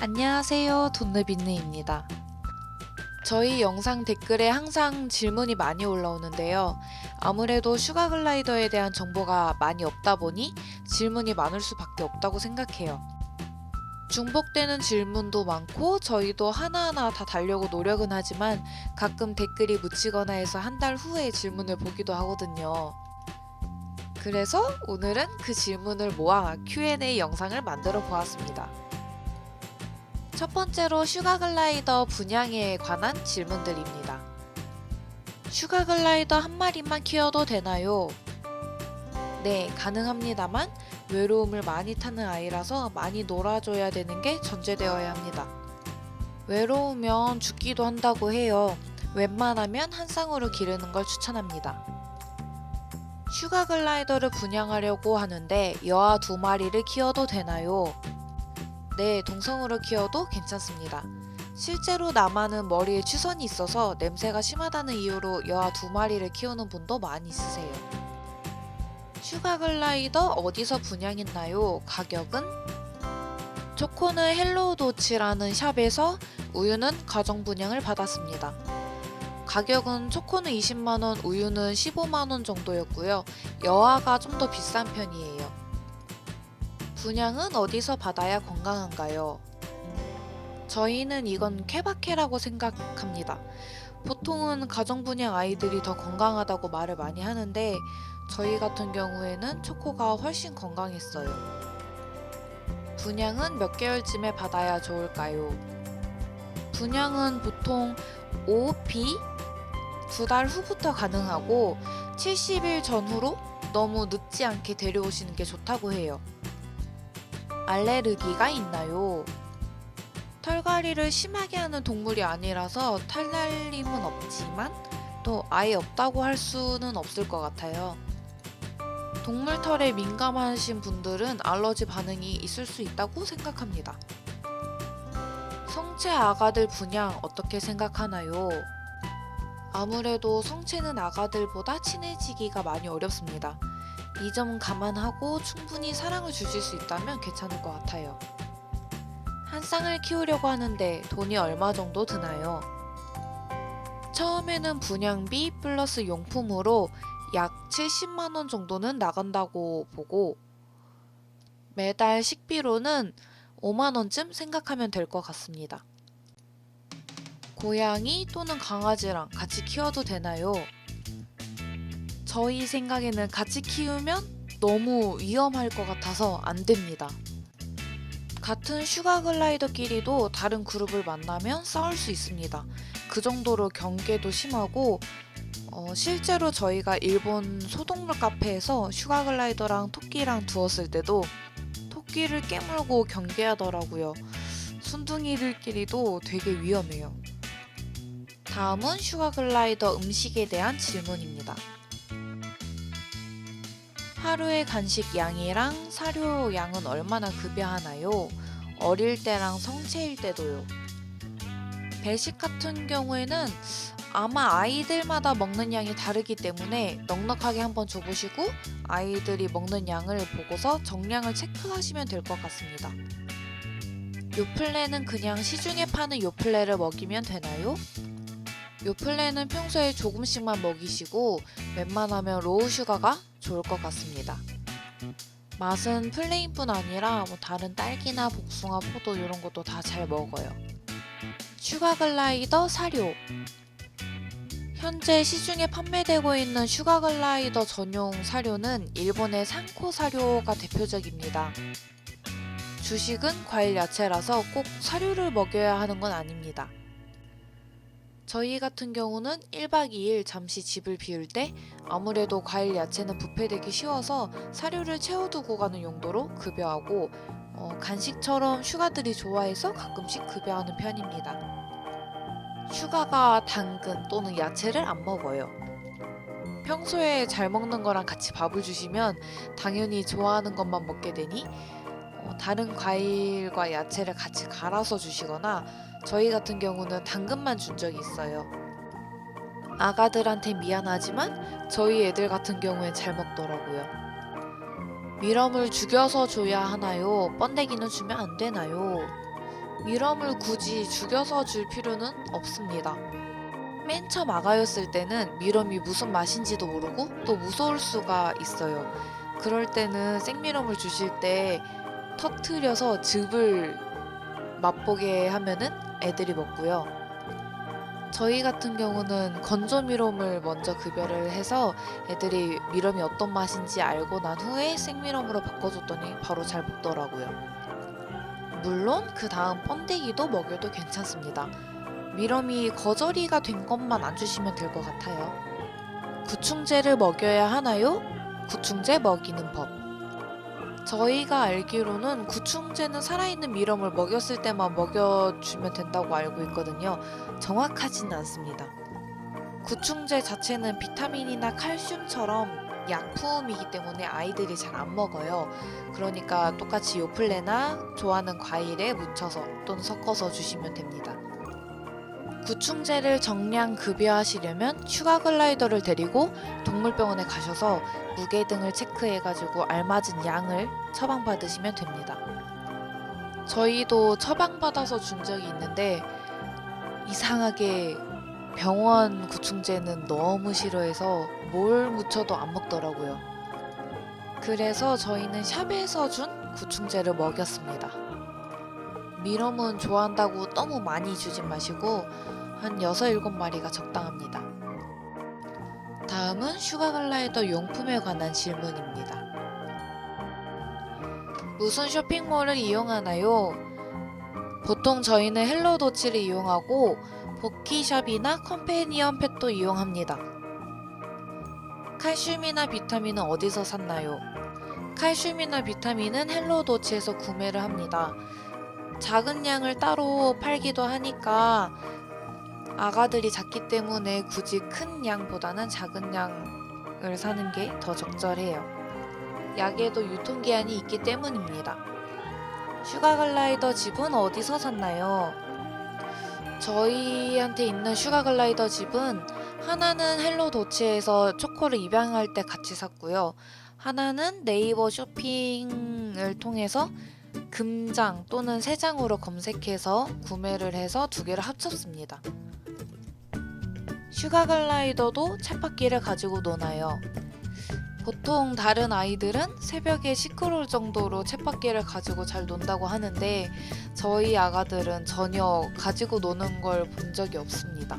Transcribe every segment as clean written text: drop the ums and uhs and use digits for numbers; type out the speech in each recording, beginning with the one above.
안녕하세요, 돈느비느입니다. 저희 영상 댓글에 항상 질문이 많이 올라오는데요. 아무래도 슈가글라이더에 대한 정보가 많이 없다 보니 질문이 많을 수밖에 없다고 생각해요. 중복되는 질문도 많고 저희도 하나하나 다 달려고 노력은 하지만 가끔 댓글이 묻히거나 해서 한 달 후에 질문을 보기도 하거든요. 그래서 오늘은 그 질문을 모아 Q&A 영상을 만들어 보았습니다. 첫 번째로 슈가글라이더 분양에 관한 질문들입니다. 슈가글라이더 한 마리만 키워도 되나요? 네, 가능합니다만 외로움을 많이 타는 아이라서 많이 놀아줘야 되는 게 전제되어야 합니다. 외로우면 죽기도 한다고 해요. 웬만하면 한 쌍으로 기르는 걸 추천합니다. 슈가글라이더를 분양하려고 하는데 여아 2마리를 키워도 되나요? 네, 동성으로 키워도 괜찮습니다. 실제로 남아는 머리에 추선이 있어서 냄새가 심하다는 이유로 여아 2마리를 키우는 분도 많이 있으세요. 슈가글라이더 어디서 분양했나요? 가격은? 초코는 헬로우도치라는 샵에서 우유는 가정 분양을 받았습니다. 가격은 초코는 20만원, 우유는 15만원 정도였고요. 여아가 좀 더 비싼 편이에요. 분양은 어디서 받아야 건강한가요? 저희는 이건 케바케라고 생각합니다. 보통은 가정분양 아이들이 더 건강하다고 말을 많이 하는데 저희 같은 경우에는 초코가 훨씬 건강했어요. 분양은 몇 개월쯤에 받아야 좋을까요? 분양은 보통 OP 2달 후부터 가능하고 70일 전후로 너무 늦지 않게 데려오시는 게 좋다고 해요. 알레르기가 있나요? 털갈이를 심하게 하는 동물이 아니라서 털날림은 없지만 또 아예 없다고 할 수는 없을 것 같아요. 동물 털에 민감하신 분들은 알러지 반응이 있을 수 있다고 생각합니다. 성체 아가들 분양 어떻게 생각하나요? 아무래도 성체는 아가들보다 친해지기가 많이 어렵습니다. 이 점 감안하고 충분히 사랑을 주실 수 있다면 괜찮을 것 같아요. 한 쌍을 키우려고 하는데 돈이 얼마 정도 드나요? 처음에는 분양비 플러스 용품으로 약 70만원 정도는 나간다고 보고 매달 식비로는 5만원쯤 생각하면 될 것 같습니다. 고양이 또는 강아지랑 같이 키워도 되나요? 저희 생각에는 같이 키우면 너무 위험할 것 같아서 안 됩니다. 같은 슈가글라이더끼리도 다른 그룹을 만나면 싸울 수 있습니다. 그 정도로 경계도 심하고 실제로 저희가 일본 소동물 카페에서 슈가글라이더랑 토끼랑 두었을 때도 토끼를 깨물고 경계하더라고요. 순둥이들끼리도 되게 위험해요. 다음은 슈가글라이더 음식에 대한 질문입니다. 하루의 간식 양이랑 사료 양은 얼마나 급여하나요? 어릴 때랑 성체일 때도요. 배식 같은 경우에는 아마 아이들마다 먹는 양이 다르기 때문에 넉넉하게 한번 줘보시고 아이들이 먹는 양을 보고서 정량을 체크하시면 될 것 같습니다. 요플레는 그냥 시중에 파는 요플레를 먹이면 되나요? 요플레는 평소에 조금씩만 먹이시고 웬만하면 로우 슈가가 좋을 것 같습니다. 맛은 플레인뿐 아니라 다른 딸기나 복숭아, 포도 이런 것도 다 잘 먹어요. 슈가글라이더 사료. 현재 시중에 판매되고 있는 슈가글라이더 전용 사료는 일본의 산코 사료가 대표적입니다. 주식은 과일 야채라서 꼭 사료를 먹여야 하는 건 아닙니다. 저희 같은 경우는 1박 2일 잠시 집을 비울 때 아무래도 과일 야채는 부패되기 쉬워서 사료를 채워두고 가는 용도로 급여하고 간식처럼 슈가들이 좋아해서 가끔씩 급여하는 편입니다. 슈가가 당근 또는 야채를 안 먹어요. 평소에 잘 먹는 거랑 같이 밥을 주시면 당연히 좋아하는 것만 먹게 되니 다른 과일과 야채를 같이 갈아서 주시거나 저희 같은 경우는 당근만 준 적이 있어요. 아가들한테 미안하지만 저희 애들 같은 경우엔 잘 먹더라고요. 밀웜을 죽여서 줘야 하나요? 번데기는 주면 안 되나요? 미럼을 굳이 죽여서 줄 필요는 없습니다. 맨 처음 아가였을 때는 미럼이 무슨 맛인지도 모르고 또 무서울 수가 있어요. 그럴 때는 생미럼을 주실 때 터트려서 즙을 맛보게 하면은 애들이 먹고요. 저희 같은 경우는 건조 미럼을 먼저 급여를 해서 애들이 미럼이 어떤 맛인지 알고 난 후에 생미럼으로 바꿔줬더니 바로 잘 먹더라고요. 물론 그 다음 번데기도 먹여도 괜찮습니다. 미럼이 거저리가 된 것만 안 주시면 될 것 같아요. 구충제를 먹여야 하나요? 구충제 먹이는 법. 저희가 알기로는 구충제는 살아있는 미럼을 먹였을 때만 먹여주면 된다고 알고 있거든요. 정확하지는 않습니다. 구충제 자체는 비타민이나 칼슘처럼 약품이기 때문에 아이들이 잘 안 먹어요. 그러니까 똑같이 요플레나 좋아하는 과일에 묻혀서 또는 섞어서 주시면 됩니다. 구충제를 정량 급여하시려면 슈가글라이더를 데리고 동물병원에 가셔서 무게 등을 체크해가지고 알맞은 양을 처방받으시면 됩니다. 저희도 처방받아서 준 적이 있는데 이상하게 병원 구충제는 너무 싫어해서 뭘 묻혀도 안 먹더라고요. 그래서 저희는 샵에서 준 구충제를 먹였습니다. 미럼은 좋아한다고 너무 많이 주진 마시고 한 6, 7마리가 적당합니다. 다음은 슈가글라이더 용품에 관한 질문입니다. 무슨 쇼핑몰을 이용하나요? 보통 저희는 헬로도치를 이용하고 복키샵이나 컴패니언 펫도 이용합니다. 칼슘이나 비타민은 어디서 샀나요? 칼슘이나 비타민은 헬로도치에서 구매를 합니다. 작은 양을 따로 팔기도 하니까 아가들이 작기 때문에 굳이 큰 양보다는 작은 양을 사는 게 더 적절해요. 약에도 유통기한이 있기 때문입니다. 슈가글라이더 즙은 어디서 샀나요? 저희한테 있는 슈가글라이더 즙은 하나는 헬로도치에서 초코를 입양할 때 같이 샀고요. 하나는 네이버 쇼핑을 통해서 금장 또는 새장으로 검색해서 구매를 해서 두 개를 합쳤습니다. 슈가글라이더도 쳇바퀴를 가지고 노나요? 보통 다른 아이들은 새벽에 시끄러울 정도로 쳇바퀴를 가지고 잘 논다고 하는데 저희 아가들은 전혀 가지고 노는 걸 본 적이 없습니다.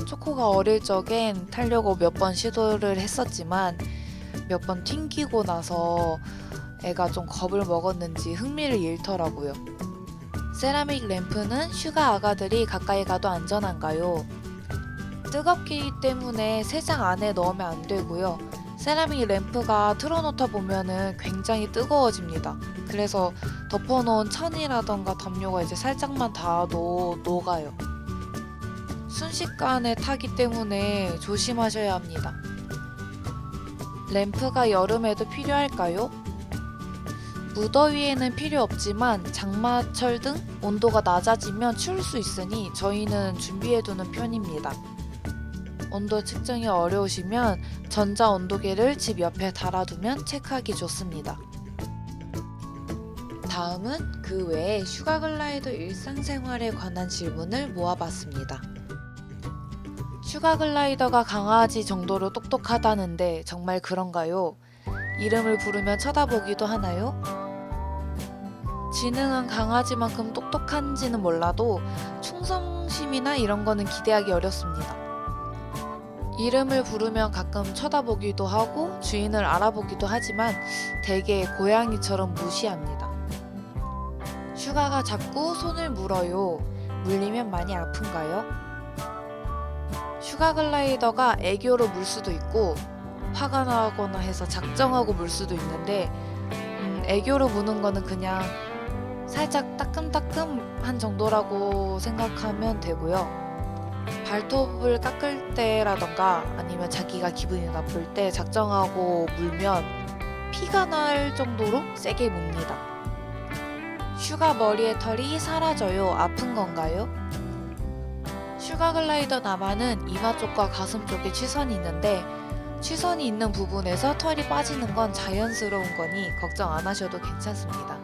초코가 어릴 적엔 타려고 몇 번 시도를 했었지만 몇 번 튕기고 나서 애가 좀 겁을 먹었는지 흥미를 잃더라고요. 세라믹 램프는 슈가 아가들이 가까이 가도 안전한가요? 뜨겁기 때문에 새장 안에 넣으면 안 되고요. 세라믹 램프가 틀어놓다 보면은 굉장히 뜨거워집니다. 그래서 덮어놓은 천이라던가 담요가 이제 살짝만 닿아도 녹아요. 순식간에 타기 때문에 조심하셔야 합니다. 램프가 여름에도 필요할까요? 무더위에는 필요 없지만 장마철 등 온도가 낮아지면 추울 수 있으니 저희는 준비해두는 편입니다. 온도 측정이 어려우시면 전자온도계를 집 옆에 달아두면 체크하기 좋습니다. 다음은 그 외에 슈가글라이더 일상생활에 관한 질문을 모아봤습니다. 슈가글라이더가 강아지 정도로 똑똑하다는데 정말 그런가요? 이름을 부르면 쳐다보기도 하나요? 지능은 강아지만큼 똑똑한지는 몰라도 충성심이나 이런 거는 기대하기 어렵습니다. 이름을 부르면 가끔 쳐다보기도 하고 주인을 알아보기도 하지만 대개 고양이처럼 무시합니다. 슈가가 자꾸 손을 물어요. 물리면 많이 아픈가요? 슈가글라이더가 애교로 물 수도 있고 화가 나거나 해서 작정하고 물 수도 있는데 애교로 무는 거는 그냥 살짝 따끔따끔한 정도라고 생각하면 되고요. 발톱을 깎을 때라던가 아니면 자기가 기분이 나쁠 때 작정하고 물면 피가 날 정도로 세게 뭅니다. 슈가 머리의 털이 사라져요. 아픈 건가요? 슈가글라이더 나만은 이마 쪽과 가슴 쪽에 취선이 있는데 취선이 있는 부분에서 털이 빠지는 건 자연스러운 거니 걱정 안 하셔도 괜찮습니다.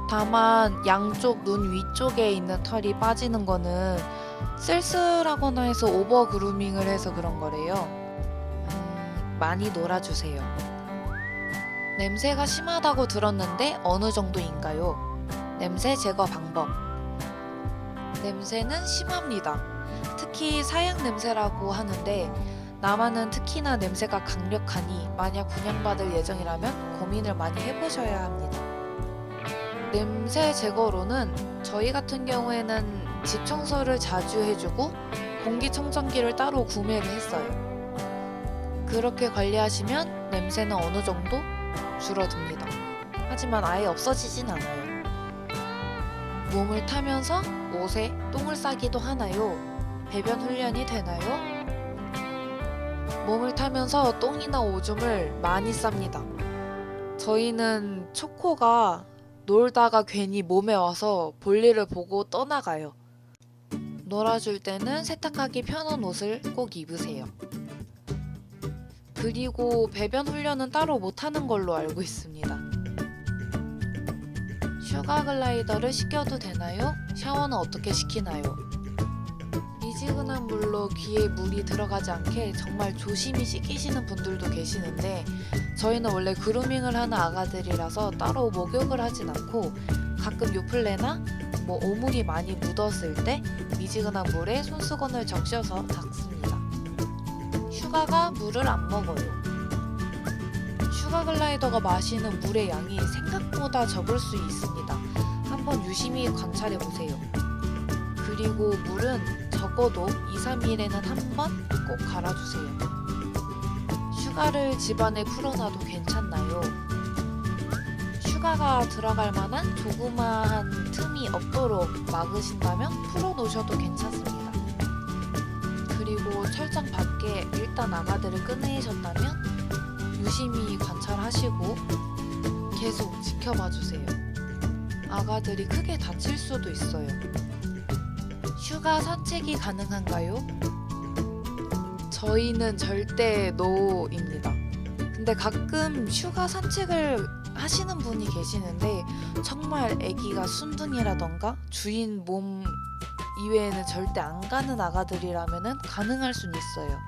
다만 양쪽 눈 위쪽에 있는 털이 빠지는 거는 쓸쓸하거나 해서 오버 그루밍을 해서 그런 거래요. 많이 놀아주세요. 냄새가 심하다고 들었는데 어느 정도인가요? 냄새 제거 방법. 냄새는 심합니다. 특히 사약 냄새라고 하는데 남아는 특히나 냄새가 강력하니 만약 분양받을 예정이라면 고민을 많이 해보셔야 합니다. 냄새 제거로는 저희 같은 경우에는 집 청소를 자주 해주고 공기청정기를 따로 구매를 했어요. 그렇게 관리하시면 냄새는 어느 정도 줄어듭니다. 하지만 아예 없어지진 않아요. 몸을 타면서 옷에 똥을 싸기도 하나요? 배변 훈련이 되나요? 몸을 타면서 똥이나 오줌을 많이 쌉니다. 저희는 초코가 놀다가 괜히 몸에 와서 볼일을 보고 떠나가요. 놀아줄 때는 세탁하기 편한 옷을 꼭 입으세요. 그리고 배변 훈련은 따로 못하는 걸로 알고 있습니다. 슈가 글라이더를 식혀도 되나요? 샤워는 어떻게 시키나요? 미지근한 물로 귀에 물이 들어가지 않게 정말 조심히 씻기시는 분들도 계시는데 저희는 원래 그루밍을 하는 아가들이라서 따로 목욕을 하진 않고 가끔 요플레나 오물이 많이 묻었을 때 미지근한 물에 손수건을 적셔서 닦습니다. 슈가가 물을 안 먹어요. 슈가 글라이더가 마시는 물의 양이 생각보다 적을 수 있습니다. 한번 유심히 관찰해 보세요. 그리고 물은 적어도 2-3일에는 한 번 꼭 갈아주세요. 슈가를 집안에 풀어놔도 괜찮나요? 슈가가 들어갈 만한 조그마한 틈이 없도록 막으신다면 풀어놓으셔도 괜찮습니다. 그리고 철장 밖에 일단 아가들을 꺼내셨다면 유심히 관찰하시고 계속 지켜봐주세요. 아가들이 크게 다칠 수도 있어요. 슈가 산책이 가능한가요? 저희는 절대 노입니다. 근데 가끔 슈가 산책을 하시는 분이 계시는데 정말 아기가 순둥이라던가 주인 몸 이외에는 절대 안 가는 아가들이라면 가능할 순 있어요.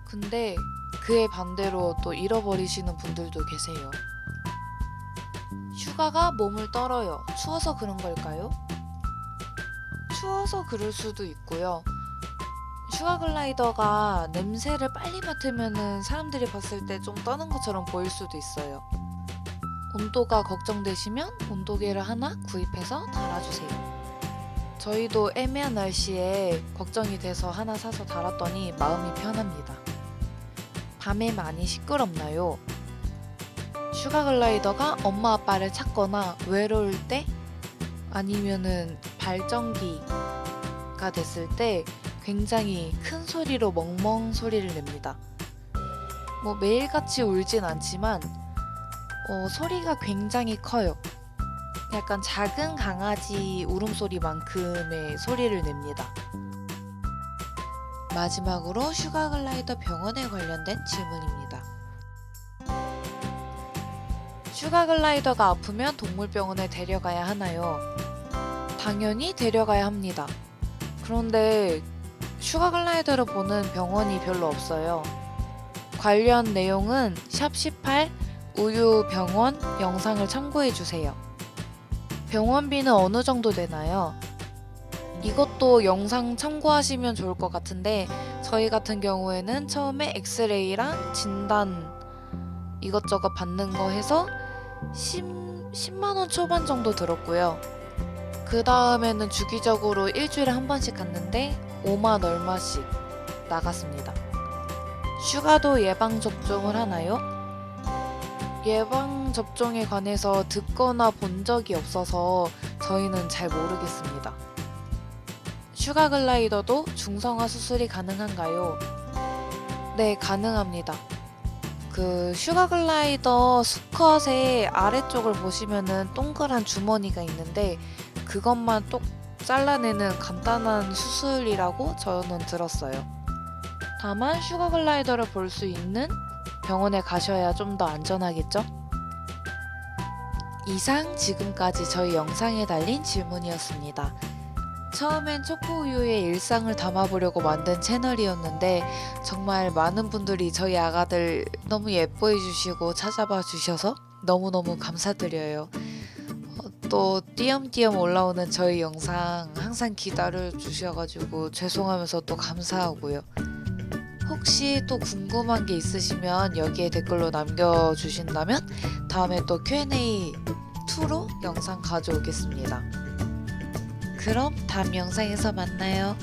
근데 그에 반대로 또 잃어버리시는 분들도 계세요. 슈가가 몸을 떨어요. 추워서 그런 걸까요? 추워서 그럴 수도 있고요. 슈가 글라이더가 냄새를 빨리 맡으면 사람들이 봤을 때 좀 떠는 것처럼 보일 수도 있어요. 온도가 걱정되시면 온도계를 하나 구입해서 달아주세요. 저희도 애매한 날씨에 걱정이 돼서 하나 사서 달았더니 마음이 편합니다. 밤에 많이 시끄럽나요? 슈가 글라이더가 엄마 아빠를 찾거나 외로울 때 아니면은 발정기가 됐을 때 굉장히 큰 소리로 멍멍 소리를 냅니다. 매일같이 울진 않지만 소리가 굉장히 커요. 약간 작은 강아지 울음소리만큼의 소리를 냅니다. 마지막으로 슈가 글라이더 병원에 관련된 질문입니다. 슈가 글라이더가 아프면 동물병원에 데려가야 하나요? 당연히 데려가야 합니다. 그런데 슈가 글라이더를 보는 병원이 별로 없어요. 관련 내용은 샵18 우유병원 영상을 참고해주세요. 병원비는 어느 정도 되나요? 이것도 영상 참고하시면 좋을 것 같은데 저희 같은 경우에는 처음에 엑스레이랑 진단 이것저것 받는 거 해서 10만원 초반 정도 들었고요. 그 다음에는 주기적으로 일주일에 한 번씩 갔는데 5만 얼마씩 나갔습니다. 슈가도 예방접종을 하나요? 예방접종에 관해서 듣거나 본 적이 없어서 저희는 잘 모르겠습니다. 슈가 글라이더도 중성화 수술이 가능한가요? 네, 가능합니다. 슈가 글라이더 수컷의 아래쪽을 보시면은 동그란 주머니가 있는데 그것만 똑 잘라내는 간단한 수술이라고 저는 들었어요. 다만 슈가 글라이더를 볼 수 있는 병원에 가셔야 좀 더 안전하겠죠? 이상 지금까지 저희 영상에 달린 질문이었습니다. 처음엔 초코우유의 일상을 담아보려고 만든 채널이었는데 정말 많은 분들이 저희 아가들 너무 예뻐해 주시고 찾아봐 주셔서 너무너무 감사드려요. 또 띄엄띄엄 올라오는 저희 영상 항상 기다려 주셔가지고 죄송하면서 또 감사하고요. 혹시 또 궁금한 게 있으시면 여기에 댓글로 남겨주신다면 다음에 또 Q&A 2로 영상 가져오겠습니다. 그럼 다음 영상에서 만나요.